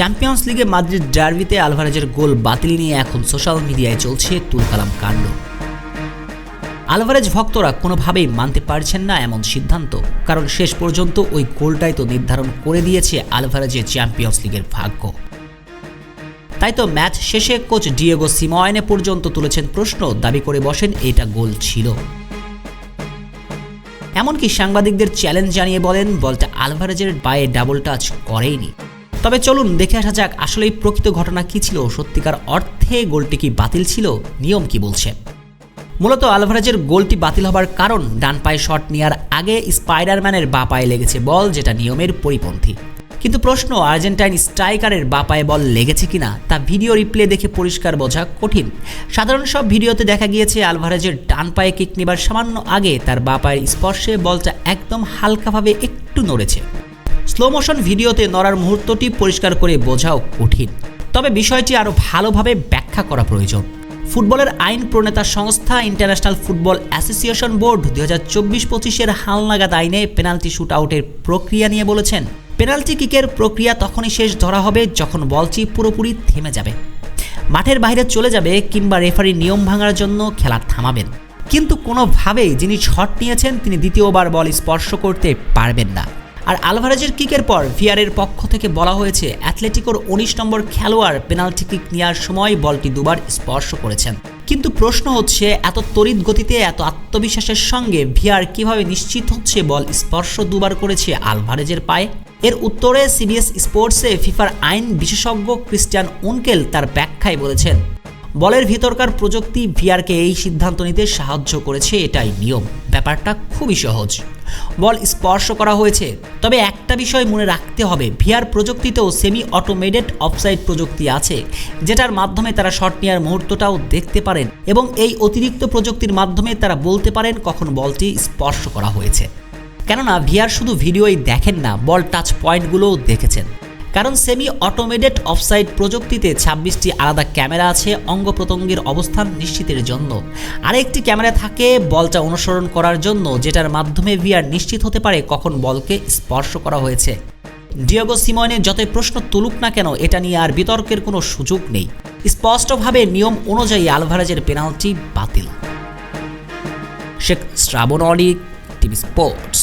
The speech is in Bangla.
চ্যাম্পিয়ন্স লিগে মাদ্রিদ ডার্বিতে আলভারেজের গোল বাতিল নিয়ে এখন সোশ্যাল মিডিয়ায় চলছে তুলকালাম কাণ্ড। আলভারেজ ভক্তরা কোনোভাবেই মানতে পারছেন না এমন সিদ্ধান্ত, কারণ শেষ পর্যন্ত ওই গোলটাই তো নির্ধারণ করে দিয়েছে আলভারেজের চ্যাম্পিয়ন্স লিগের ভাগ্য। তাই তো ম্যাচ শেষে কোচ ডিয়েগো সিমোয়েনে পর্যন্ত তুলেছেন প্রশ্ন, দাবি করে বসেন এটা গোল ছিল। এমনকি সাংবাদিকদের চ্যালেঞ্জ জানিয়ে বলেন বলটা আলভারেজের পায়ে ডাবল টাচ করেইনি। তবে চলুন দেখে আসা যাক আসলেই প্রকৃত ঘটনা কি ছিল, সত্যিকার অর্থে গোলটি কি বাতিল ছিল, নিয়ম কি বলছে। মূলত আলভারেজের গোলটি বাতিল হবার কারণ ডান পায়ে শট নেওয়ার আগে স্পাইডারম্যানের বাঁ পায়ে লেগেছে বল, যেটা নিয়মের পরিপন্থী। কিন্তু প্রশ্ন, আর্জেন্টাইন স্ট্রাইকারের বাঁ পায়ে বল লেগেছে কিনা তা ভিডিও রিপ্লে দেখে পরিষ্কার বোঝা কঠিন। সাধারণ সব ভিডিওতে দেখা গিয়েছে আলভারেজের ডান পায়ে কিক নেবার সামান্য আগে তার বাঁ পায়ের স্পর্শে বলটা একদম হালকাভাবে একটু নড়েছে। স্লো মোশন ভিডিওতে নড়ার মুহূর্তটি পরিষ্কার করে বোঝাও কঠিন। তবে বিষয়টি আরও ভালোভাবে ব্যাখ্যা করা প্রয়োজন। ফুটবলের আইন প্রণেতা সংস্থা ইন্টারন্যাশনাল ফুটবল অ্যাসোসিয়েশন বোর্ড 2024-25-এর হালনাগাদ আইনে পেনাল্টি শুট আউটের প্রক্রিয়া নিয়ে বলেছেন, পেনাল্টি কিকের প্রক্রিয়া তখনই শেষ ধরা হবে যখন বলটি পুরোপুরি থেমে যাবে, মাঠের বাইরে চলে যাবে কিংবা রেফারি নিয়ম ভাঙার জন্য খেলা থামাবেন। কিন্তু কোনোভাবেই যিনি শট নিয়েছেন তিনি দ্বিতীয়বার বল স্পর্শ করতে পারবেন না। আর আলভারেজের কিকের পর ভিআরের পক্ষ থেকে বলা হয়েছে অ্যাথলেটিকোর 19 নম্বর খেলোয়াড় পেনাল্টি কিক নেওয়ার সময় বলটি দুবার স্পর্শ করেছেন। কিন্তু প্রশ্ন হচ্ছে, এত তড়িৎ গতিতে এত আত্মবিশ্বাসের সঙ্গে ভিআর কিভাবে নিশ্চিত হচ্ছে বল স্পর্শ দুবার করেছে আলভারেজের পায়ে? এর উত্তরে সিবিএস স্পোর্টসে ফিফার আইন বিশেষজ্ঞ ক্রিস্টিয়ান উনকেল তার ব্যাখ্যায় বলেছেন, বলের ভিতরকার প্রযুক্তি ভিআরকে এই সিদ্ধান্ত নিতে সাহায্য করেছে, এটাই নিয়ম। ব্যাপারটা খুবই সহজ, বল স্পর্শ করা হয়েছে। তবে একটা বিষয় মনে রাখতে হবে, ভিআর প্রযুক্তিতেও সেমি অটোমেটেড অফসাইড প্রযুক্তি আছে, যেটার মাধ্যমে তারা শট নেওয়ার মুহূর্তটাও দেখতে পারেন এবং এই অতিরিক্ত প্রযুক্তির মাধ্যমে তারা বলতে পারেন কখন বলটি স্পর্শ করা হয়েছে। কেননা ভিআর শুধু ভিডিওই দেখেন না, বল টাচ পয়েন্টগুলোও দেখেছেন। কারণ সেমি অটোমেটেড অফসাইড প্রযুক্তিতে 26টি আলাদা ক্যামেরা আছে অঙ্গ প্রত্যঙ্গের অবস্থান নিশ্চিতের জন্য। আরেকটি ক্যামেরা থাকে বলটা অনুসরণ করার জন্য, যেটার মাধ্যমে ভিআর নিশ্চিত হতে পারে কখন বলকে স্পর্শ করা হয়েছে। ডিয়েগো সিমোয়েনে যতই প্রশ্ন তুলুক না কেন, এটা নিয়ে আর বিতর্কের কোনো সুযোগ নেই। স্পষ্টভাবে নিয়ম অনুযায়ী আলভারেজের পেনাল্টি বাতিল। শেখ শ্রাবণ অলি, টিভি স্পোর্টস।